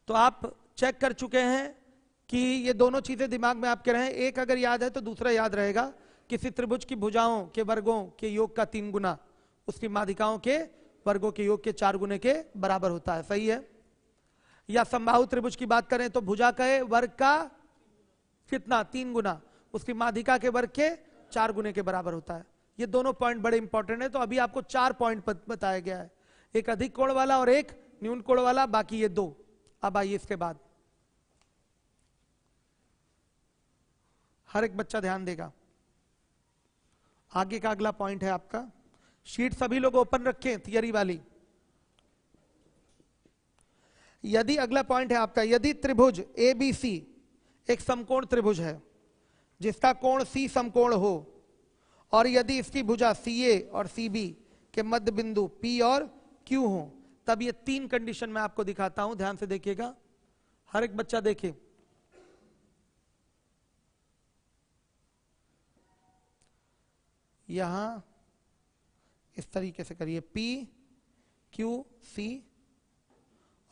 तो आप चेक कर चुके हैं कि ये दोनों चीजें दिमाग में आपके रहे, एक अगर याद है तो दूसरा याद रहेगा। किसी त्रिभुज की भुजाओं के वर्गों के योग का 3 गुना उसकी माध्यिकाओं के वर्गों के योग के 4 गुने के बराबर होता है, सही है? या समबाहु त्रिभुज की बात करें तो भुजा के वर्ग का कितना, 3 गुना उसकी माध्यिका के वर्ग के 4 गुने के बराबर होता है। ये दोनों पॉइंट बड़े इंपॉर्टेंट है। तो अभी आपको 4 पॉइंट बताया गया है, एक अधिक कोण वाला और एक न्यून कोण वाला, बाकी ये 2। अब आइए इसके बाद हर एक बच्चा ध्यान देगा। आगे का अगला पॉइंट है आपका, शीट सभी लोग ओपन रखें थियरी वाली। यदि अगला पॉइंट है आपका, यदि त्रिभुज ABC एक समकोण त्रिभुज है जिसका कोण C समकोण हो और यदि इसकी भुजा CA और CB के मध्य बिंदु P और Q हो, तब ये 3 कंडीशन मैं आपको दिखाता हूं, ध्यान से देखिएगा। हर एक बच्चा देखे। यहां इस तरीके से करिए, P Q C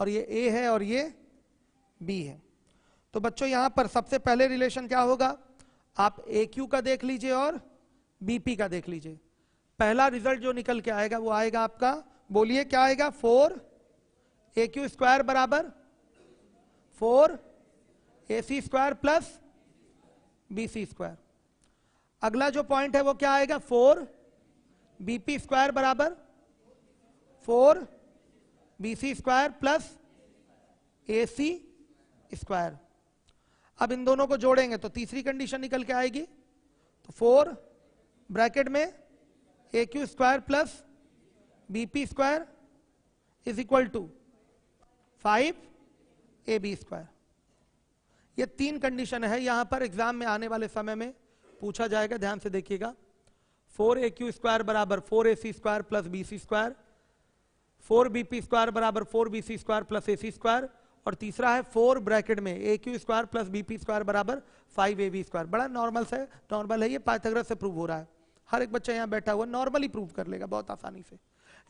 और ये A है और ये B है। तो बच्चों यहां पर सबसे पहले रिलेशन क्या होगा, आप AQ का देख लीजिए और BP का देख लीजिए। पहला रिजल्ट जो निकल के आएगा वो आएगा आपका, बोलिए क्या आएगा, 4AQ स्क्वायर बराबर 4AC square plus BC square. अगला जो पॉइंट है वो क्या आएगा, 4BP स्क्वायर बराबर 4BC square plus AC square. अब इन दोनों को जोड़ेंगे तो तीसरी कंडीशन निकल के आएगी। तो 4 ब्रैकेट में A Q square plus BP square is equal to 5 A B square. ये 3 कंडीशन है, यहां पर एग्जाम में आने वाले समय में पूछा जाएगा, ध्यान से देखिएगा। 4 ए क्यू स्क्वायर बराबर 4 A C square plus B C square, 4 B P square बराबर 4 B C square plus A C square, और तीसरा है 4 ब्रैकेट में A Q square plus B P square बराबर 5 ए बी स्क्वायर। बड़ा normal है, ये पाइथागोरस से प्रूव हो रहा है। हर एक बच्चा यहाँ बैठा हुआ नॉर्मली प्रूव कर लेगा बहुत आसानी से।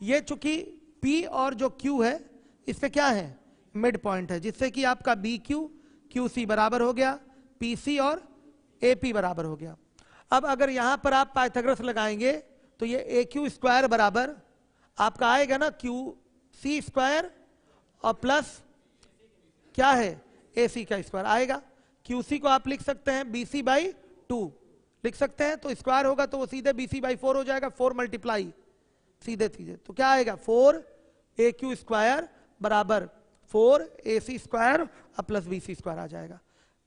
ये चूंकि P और जो Q है इससे क्या है, मिड पॉइंट है, जिससे कि आपका बी क्यू क्यू सी बराबर हो गया, पी सी और ए पी बराबर हो गया। अब अगर यहां पर आप पाइथागोरस लगाएंगे तो ये ए क्यू स्क्वायर बराबर आपका आएगा ना क्यू सी स्क्वायर और प्लस क्या है ए सी का स्क्वायर आएगा। क्यू सी को आप लिख सकते हैं बी सी बाई 2 लिख सकते हैं, तो स्क्वायर होगा तो वो सीधे बी सी बाई 4 हो जाएगा, 4 मल्टीप्लाई सीधे सीधे, तो क्या आएगा 4 ए क्यू स्क्वायर बराबर 4 ए सी स्क्वायर और प्लस बी सी स्क्वायर आ जाएगा।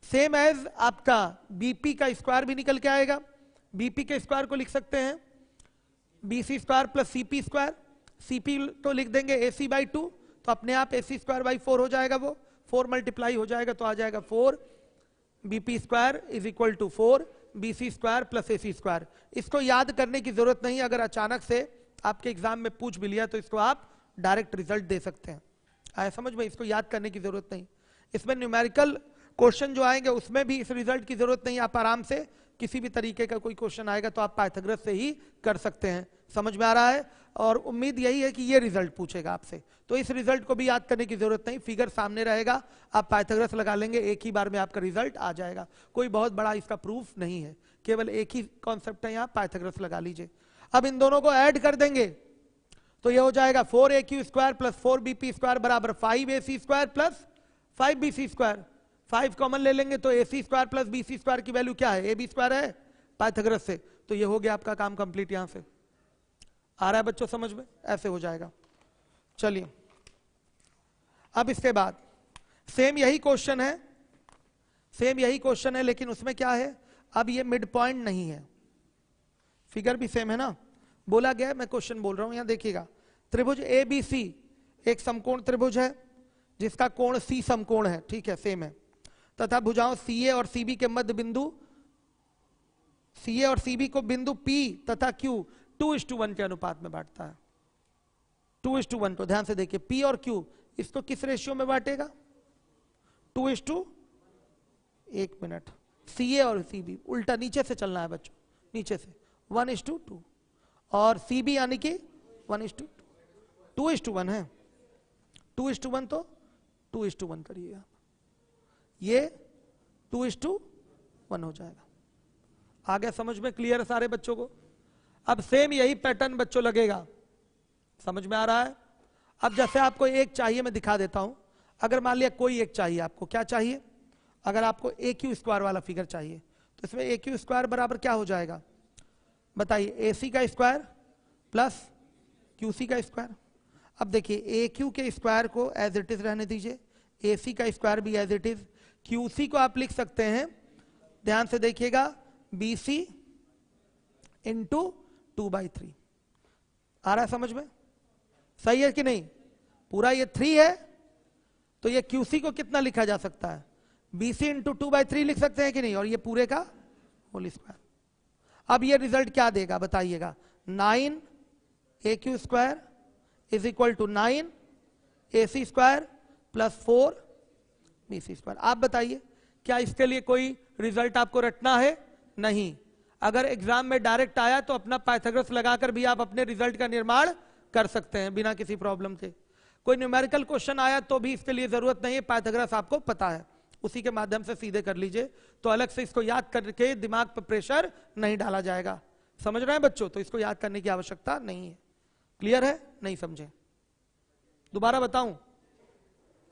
सेम एज आपका बीपी का स्क्वायर भी निकल के आएगा, बीपी के स्क्वायर को लिख सकते हैं B C square plus C P square, C P तो लिख देंगे ए सी बाई 2, तो अपने आप ए सी स्क्वायर बाई 4 हो जाएगा, वो 4 मल्टीप्लाई हो जाएगा तो आ जाएगा 4 B P square is equal to 4 B C square plus A C square. इसको याद करने की जरूरत नहीं, अगर अचानक से आपके एग्जाम में पूछ भी लिया तो इसको आप डायरेक्ट रिजल्ट दे सकते हैं। आया समझ में, इसको याद करने की जरूरत नहीं। इसमें न्यूमेरिकल क्वेश्चन जो आएंगे उसमें भी इस रिजल्ट की जरूरत नहीं, आप आराम से किसी भी तरीके का कोई क्वेश्चन आएगा तो आप पाइथागोरस से ही कर सकते हैं। समझ में आ रहा है, और उम्मीद यही है कि ये रिजल्ट पूछेगा आपसे, तो इस रिजल्ट को भी याद करने की जरूरत नहीं, फिगर सामने रहेगा, आप पाइथागोरस लगा लेंगे, एक ही बार में आपका रिजल्ट आ जाएगा। कोई बहुत बड़ा इसका प्रूफ नहीं है, केवल एक ही कॉन्सेप्ट है, यहाँ पाइथागोरस लगा लीजिए। अब इन दोनों को ऐड कर देंगे तो ये हो जाएगा 4 A Q square plus 4 B P square बराबर 5 A C square plus 5 B C square. 5 common ले लेंगे तो A C square plus B C square की वैल्यू क्या है, ए बी स्क्वायर है पाइथागोरस से, तो ये हो गया आपका काम कंप्लीट। यहां से आ रहा है बच्चों समझ में, ऐसे हो जाएगा। चलिए अब इसके बाद सेम यही क्वेश्चन है, सेम यही क्वेश्चन है, लेकिन उसमें क्या है, अब ये मिड पॉइंट नहीं है, फिगर भी सेम है ना, बोला गया, मैं क्वेश्चन बोल रहा हूं, यहां देखिएगा। त्रिभुज ए बी सी एक समकोण त्रिभुज है जिसका कोण सी समकोण है, ठीक है सेम है, तथा भुजाओं सी ए और सी बी के मध्य बिंदु सी ए और सी बी को बिंदु पी तथा क्यू 2:1 के अनुपात में बांटता है। 2:1 को ध्यान से देखिए, पी और क्यू इसको किस रेशियो में बांटेगा, 2:1 मिनट, सी ए और सी बी उल्टा नीचे से चलना है बच्चों, नीचे से 1:2, और सी बी यानी कि 1:2, 2:1 है, 2:1 तो 2:1 करिएगा, ये 2:1 हो जाएगा। आ गया समझ में, क्लियर सारे बच्चों को। अब सेम यही पैटर्न बच्चों लगेगा, समझ में आ रहा है। अब जैसे आपको एक चाहिए, मैं दिखा देता हूं, अगर मान लिया कोई एक चाहिए, आपको क्या चाहिए, अगर आपको ए क्यू स्क्वायर वाला फिगर चाहिए तो इसमें ए क्यू स्क्वायर बराबर क्या हो जाएगा बताइए, ए सी का स्क्वायर प्लस क्यू सी का स्क्वायर। अब देखिए ए क्यू के स्क्वायर को एज इट इज रहने दीजिए, ए सी का स्क्वायर भी as it is, Q C को आप लिख सकते हैं, ध्यान से देखिएगा, बी सी इंटू 2/3। आ रहा है समझ में, सही है कि नहीं, पूरा ये 3 है तो ये क्यू सी को कितना लिखा जा सकता है, बी सी इंटू 2/3 लिख सकते हैं कि नहीं, और ये पूरे का होल स्क्वायर। अब ये रिजल्ट क्या देगा बताइएगा, 9 A Q square is equal to 9 A C square plus 4 B C square. आप बताइए क्या इसके लिए कोई रिजल्ट आपको रटना है, नहीं। अगर एग्जाम में डायरेक्ट आया तो अपना पाइथागोरस लगाकर भी आप अपने रिजल्ट का निर्माण कर सकते हैं बिना किसी प्रॉब्लम के। कोई न्यूमेरिकल क्वेश्चन आया तो भी इसके लिए जरूरत नहीं है, पाइथागोरस आपको पता है, उसी के माध्यम से सीधे कर लीजिए, तो अलग से इसको याद करके दिमाग पर प्रेशर नहीं डाला जाएगा। समझ रहे हैं बच्चों, तो इसको याद करने की आवश्यकता नहीं है। क्लियर है, नहीं समझे दोबारा बताऊं,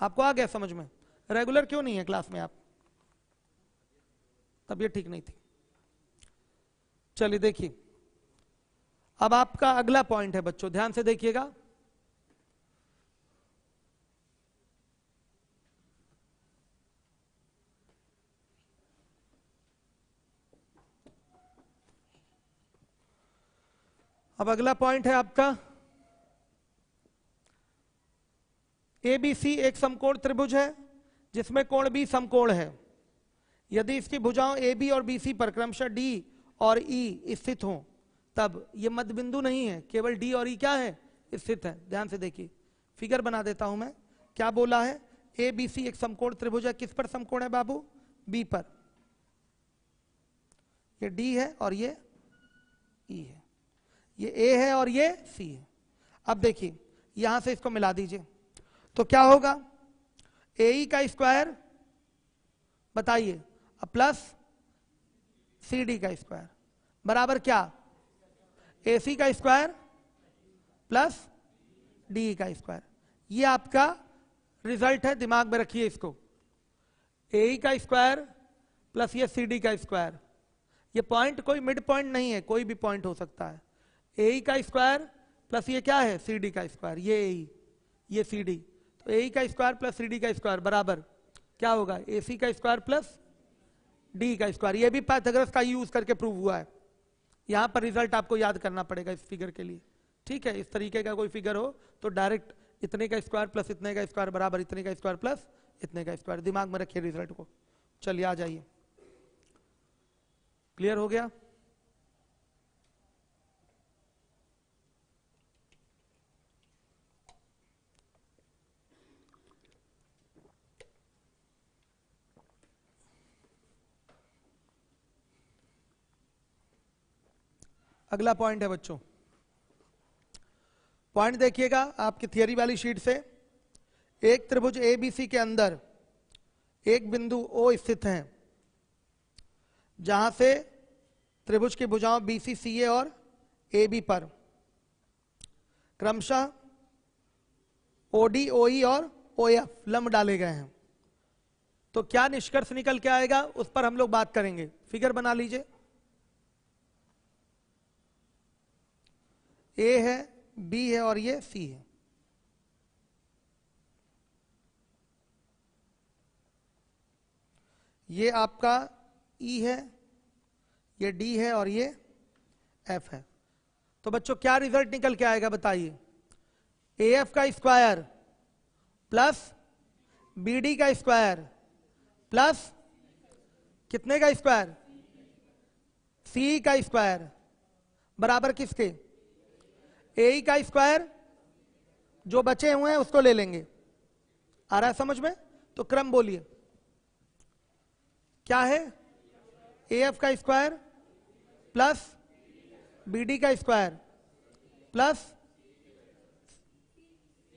आपको आ गया समझ में। रेगुलर क्यों नहीं है क्लास में आप, तबीयत ठीक नहीं थी। चलिए देखिए, अब आपका अगला पॉइंट है बच्चों, ध्यान से देखिएगा। अब अगला पॉइंट है आपका ABC एक समकोण त्रिभुज है जिसमें कोण B समकोण है। यदि इसकी भुजाओं AB और BC पर क्रमशः D और E स्थित हों, तब ये मध्य बिंदु नहीं है, केवल D और E क्या है, स्थित है। ध्यान से देखिए, फिगर बना देता हूं मैं। क्या बोला है, ABC एक समकोण त्रिभुज है। किस पर समकोण है बाबू, B पर। ये D है और ये E है, ये A है और ये C है। अब देखिए यहां से इसको मिला दीजिए तो क्या होगा, AE का स्क्वायर बताइए प्लस CD का स्क्वायर बराबर क्या, AC का स्क्वायर प्लस DE का स्क्वायर। ये आपका रिजल्ट है, दिमाग में रखिए इसको। AE का स्क्वायर प्लस ये CD का स्क्वायर। ये पॉइंट कोई मिड पॉइंट नहीं है, कोई भी पॉइंट हो सकता है। AE का स्क्वायर प्लस ये क्या है, CD का स्क्वायर। ये AE ये CD, तो AE का स्क्वायर प्लस CD का स्क्वायर बराबर क्या होगा, AC का स्क्वायर प्लस D का स्क्वायर। ये भी पाइथागोरस का यूज करके प्रूव हुआ है। यहां पर रिजल्ट आपको याद करना पड़ेगा इस फिगर के लिए, ठीक है। इस तरीके का कोई फिगर हो तो डायरेक्ट इतने का स्क्वायर प्लस इतने का स्क्वायर बराबर इतने का स्क्वायर प्लस इतने का स्क्वायर। दिमाग में रखिए रिजल्ट को। चलिए आ जाइए, क्लियर हो गया। अगला पॉइंट है बच्चों, पॉइंट देखिएगा आपकी थियरी वाली शीट से। एक त्रिभुज ABC के अंदर एक बिंदु O स्थित है जहां से त्रिभुज की भुजाओं BC CA और AB पर क्रमशः OD OE और OF लंब डाले गए हैं। तो क्या निष्कर्ष निकल के आएगा उस पर हम लोग बात करेंगे। फिगर बना लीजिए, A है, B है और ये C है। ये आपका E है, ये D है और ये F है। तो बच्चों क्या रिजल्ट निकल के आएगा बताइए, AF का स्क्वायर प्लस BD का स्क्वायर प्लस कितने का स्क्वायर, CE का स्क्वायर बराबर किसके, AE का स्क्वायर। जो बचे हुए हैं उसको ले लेंगे। आ रहा है समझ में, तो क्रम बोलिए क्या है, AF का स्क्वायर प्लस BD का स्क्वायर प्लस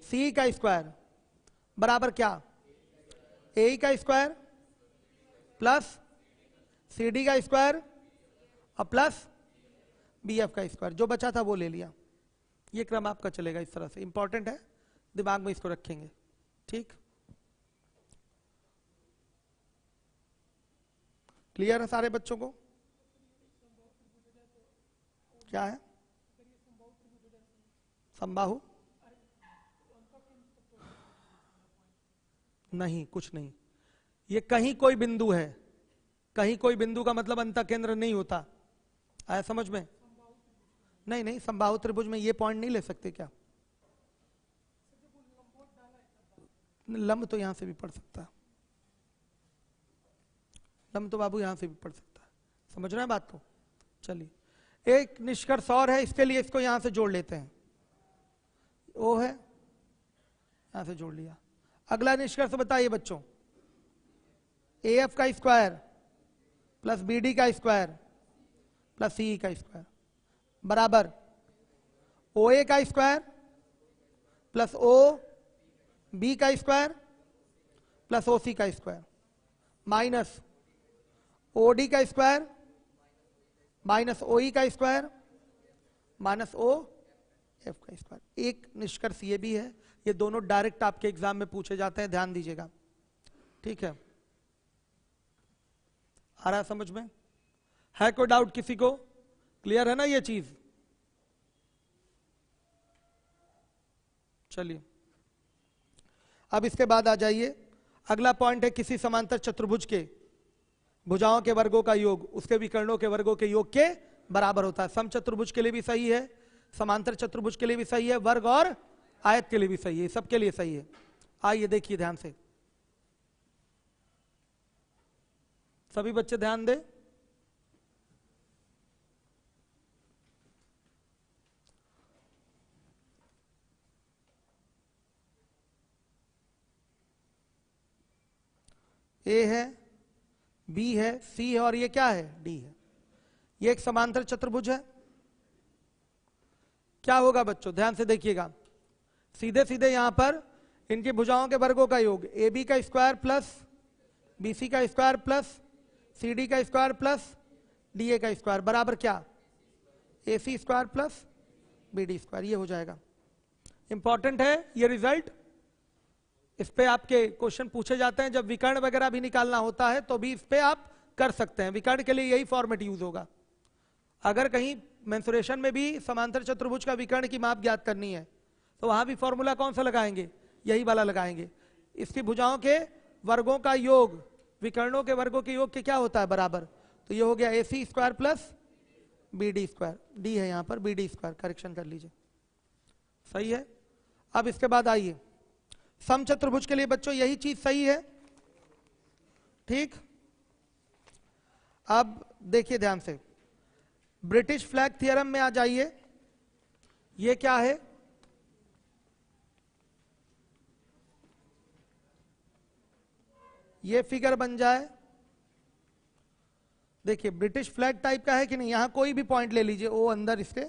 CE का स्क्वायर बराबर क्या, AE का स्क्वायर प्लस CD का स्क्वायर और प्लस BF का स्क्वायर। जो बचा था वो ले लिया। ये क्रम आपका चलेगा इस तरह से, इंपॉर्टेंट है, दिमाग में इसको रखेंगे, ठीक। क्लियर है सारे बच्चों को। क्या है समबाहु, नहीं कुछ नहीं, ये कहीं कोई बिंदु है। कहीं कोई बिंदु का मतलब अंतः केंद्र नहीं होता, आया समझ में। नहीं नहीं, समबाहु त्रिभुज में ये पॉइंट नहीं ले सकते क्या, लंब तो यहां से भी पढ़ सकता है, लंब तो बाबू यहां से भी पढ़ सकता है। समझ रहे हैं बात को। चलिए एक निष्कर्ष और है, इसके लिए इसको यहां से जोड़ लेते हैं। ओ है, यहां से जोड़ लिया। अगला निष्कर्ष बताइए बच्चों, AF का स्क्वायर प्लस BD का स्क्वायर प्लस CE का स्क्वायर बराबर OA का स्क्वायर प्लस OB का स्क्वायर प्लस OC का स्क्वायर माइनस OD का स्क्वायर माइनस OE का स्क्वायर माइनस OF का स्क्वायर। एक निष्कर्ष ये भी है, ये दोनों डायरेक्ट आपके एग्जाम में पूछे जाते हैं, ध्यान दीजिएगा, ठीक है। आ रहा है समझ में, है कोई डाउट किसी को, क्लियर है ना ये चीज। चलिए अब इसके बाद आ जाइए, अगला पॉइंट है किसी समांतर चतुर्भुज के भुजाओं के वर्गों का योग उसके विकर्णों के वर्गों के योग के बराबर होता है। समचतुर्भुज के लिए भी सही है, समांतर चतुर्भुज के लिए भी सही है, वर्ग और आयत के लिए भी सही है, सबके लिए सही है। आइए देखिए ध्यान से, सभी बच्चे ध्यान दें। ए है, बी है, सी है और ये क्या है, डी है। ये एक समांतर चतुर्भुज है। क्या होगा बच्चों, ध्यान से देखिएगा, सीधे सीधे यहां पर इनकी भुजाओं के वर्गों का योग ए बी का स्क्वायर प्लस बी सी का स्क्वायर प्लस सी डी का स्क्वायर प्लस डी ए का स्क्वायर बराबर क्या, A C square plus B D square. ये हो जाएगा। इंपॉर्टेंट है ये रिजल्ट, इस पे आपके क्वेश्चन पूछे जाते हैं। जब विकर्ण वगैरह भी निकालना होता है तो भी इस पे आप कर सकते हैं। विकर्ण के लिए यही फॉर्मेट यूज होगा। अगर कहीं मेंसुरेशन में भी समांतर चतुर्भुज का विकर्ण की माप ज्ञात करनी है तो वहां भी फॉर्मूला कौन सा लगाएंगे, यही वाला लगाएंगे। इसकी भुजाओं के वर्गों का योग विकर्णों के वर्गों के योग के क्या होता है, बराबर। तो ये हो गया A C square plus B D square, D है यहां पर, बी डी स्क्वायर, करेक्शन कर लीजिए, सही है। अब इसके बाद आइए समचतुर्भुज के लिए बच्चों यही चीज सही है, ठीक। अब देखिए ध्यान से, ब्रिटिश फ्लैग थ्योरम में आ जाइए। ये क्या है, ये फिगर बन जाए। देखिए ब्रिटिश फ्लैग टाइप का है कि नहीं, यहां कोई भी पॉइंट ले लीजिए, ओ अंदर इसके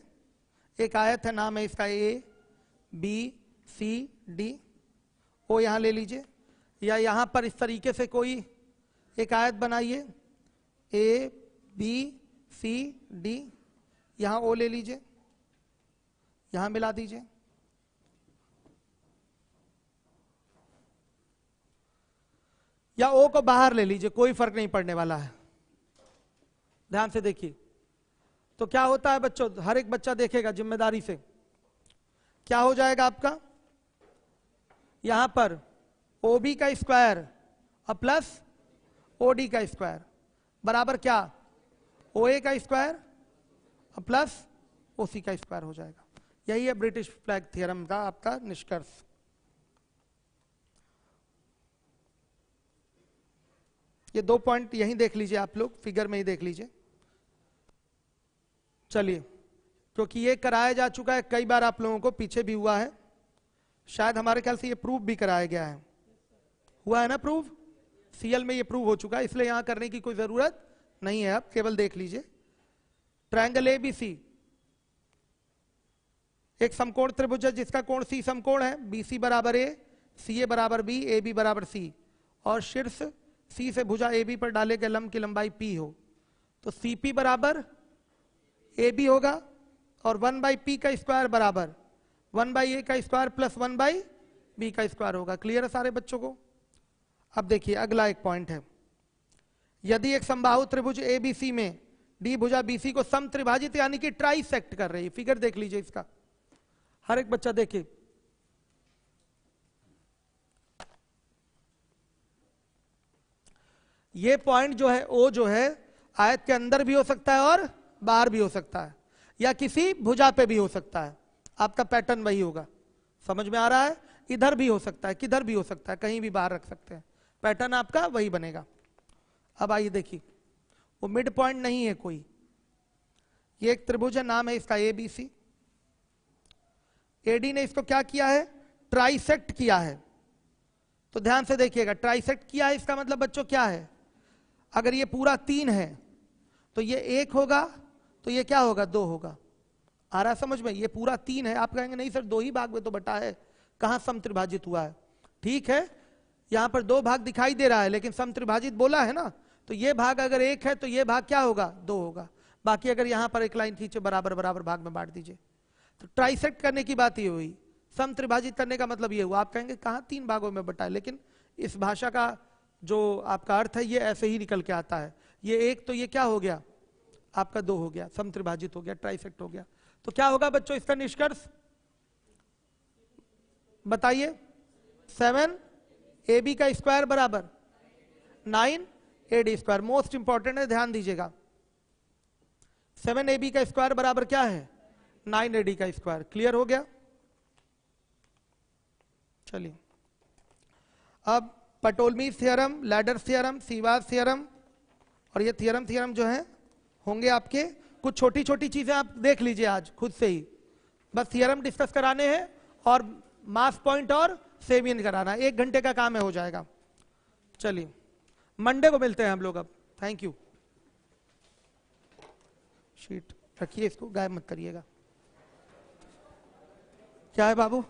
एक आयत है, नाम है इसका ए बी सी डी, ओ यहां ले लीजिए। या यहां पर इस तरीके से कोई एक आयत बनाइए, ए बी सी डी, यहां ओ ले लीजिए, यहां मिला दीजिए। या ओ को बाहर ले लीजिए, कोई फर्क नहीं पड़ने वाला है। ध्यान से देखिए तो क्या होता है बच्चों, हर एक बच्चा देखेगा जिम्मेदारी से। क्या हो जाएगा आपका, यहां पर ओ बी का स्क्वायर और प्लस ओ डी का स्क्वायर बराबर क्या, ओ ए का स्क्वायर और प्लस ओ सी का स्क्वायर हो जाएगा। यही है ब्रिटिश फ्लैग थ्योरम का आपका निष्कर्ष। ये 2 पॉइंट यहीं देख लीजिए आप लोग, फिगर में ही देख लीजिए। चलिए, क्योंकि ये कराया जा चुका है कई बार, आप लोगों को पीछे भी हुआ है, शायद हमारे ख्याल से ये प्रूफ भी कराया गया है, हुआ है ना प्रूफ, सीएल में ये प्रूव हो चुका है, इसलिए यहां करने की कोई जरूरत नहीं है, आप केवल देख लीजिए। ट्रायंगल एबीसी एक समकोण त्रिभुज है जिसका कोण सी समकोण है, बीसी बराबर ए, सी ए बराबर बी, ए बी बराबर सी, और शीर्ष सी से भुजा ए बी पर डाले गए लंब की लंबाई पी हो, तो सी पी बराबर ए बी होगा, और 1/p का स्क्वायर बराबर 1/a का स्क्वायर प्लस 1/b का स्क्वायर होगा। क्लियर है सारे बच्चों को। अब देखिए अगला एक पॉइंट है, यदि एक समबाहु त्रिभुज एबीसी में डी भुजा बीसी को समत्रिभाजित यानी कि ट्राइसेक्ट कर रही है, फिगर देख लीजिए इसका, हर एक बच्चा देखे। ये पॉइंट जो है ओ जो है आयत के अंदर भी हो सकता है और बाहर भी हो सकता है, या किसी भुजा पे भी हो सकता है, आपका पैटर्न वही होगा। समझ में आ रहा है, इधर भी हो सकता है, किधर भी हो सकता है, कहीं भी बाहर रख सकते हैं, पैटर्न आपका वही बनेगा। अब आइए देखिए, वो मिड पॉइंट नहीं है कोई, ये एक त्रिभुज है, नाम है इसका एबीसी। एडी ने इसको क्या किया है, ट्राइसेक्ट किया है। तो ध्यान से देखिएगा, ट्राइसेक्ट किया है इसका मतलब बच्चों क्या है, अगर ये पूरा 3 है तो ये 1 होगा, तो ये क्या होगा, 2 होगा। आ रहा समझ में, ये पूरा 3 है, आप कहेंगे नहीं सर 2 ही भाग में तो बटा है, कहां समत्रिभाजित हुआ है। ठीक है, यहां पर 2 भाग दिखाई दे रहा है, लेकिन समत्रिभाजित बोला है ना, तो ये भाग अगर 1 है तो ये भाग क्या होगा, 2 होगा। बाकी अगर यहां पर एक लाइन खींचे, बराबर बराबर भाग में बांट दीजिए। तो ट्राइसेक्ट करने की बात ये हुई, समत्रिभाजित करने का मतलब ये हुआ। आप कहेंगे कहां 3 भागों में बटा है, लेकिन इस भाषा का जो आपका अर्थ है ये ऐसे ही निकल के आता है। ये 1 तो ये क्या हो गया आपका, 2 हो गया, समत्रिभाजित हो गया, ट्राइसेक्ट हो गया। तो क्या होगा बच्चों इसका निष्कर्ष बताइए, 7 AB का स्क्वायर बराबर 9 AD स्क्वायर। मोस्ट इंपॉर्टेंट है, ध्यान दीजिएगा, 7 AB का स्क्वायर बराबर क्या है, 9 AD का स्क्वायर। क्लियर हो गया? चलिए अब पटोलमीज थ्योरम, लैडर्स थ्योरम, सीवास थ्योरम और ये थ्योरम जो है होंगे आपके। कुछ छोटी छोटी चीजें आप देख लीजिए आज खुद से ही, बस थ्योरम डिस्कस कराने हैं और मास पॉइंट और सेवियन कराना, 1 घंटे का काम है, हो जाएगा। चलिए मंडे को मिलते हैं हम लोग अब। Thank you. शीट रखिए, इसको गायब मत करिएगा। क्या है बाबू?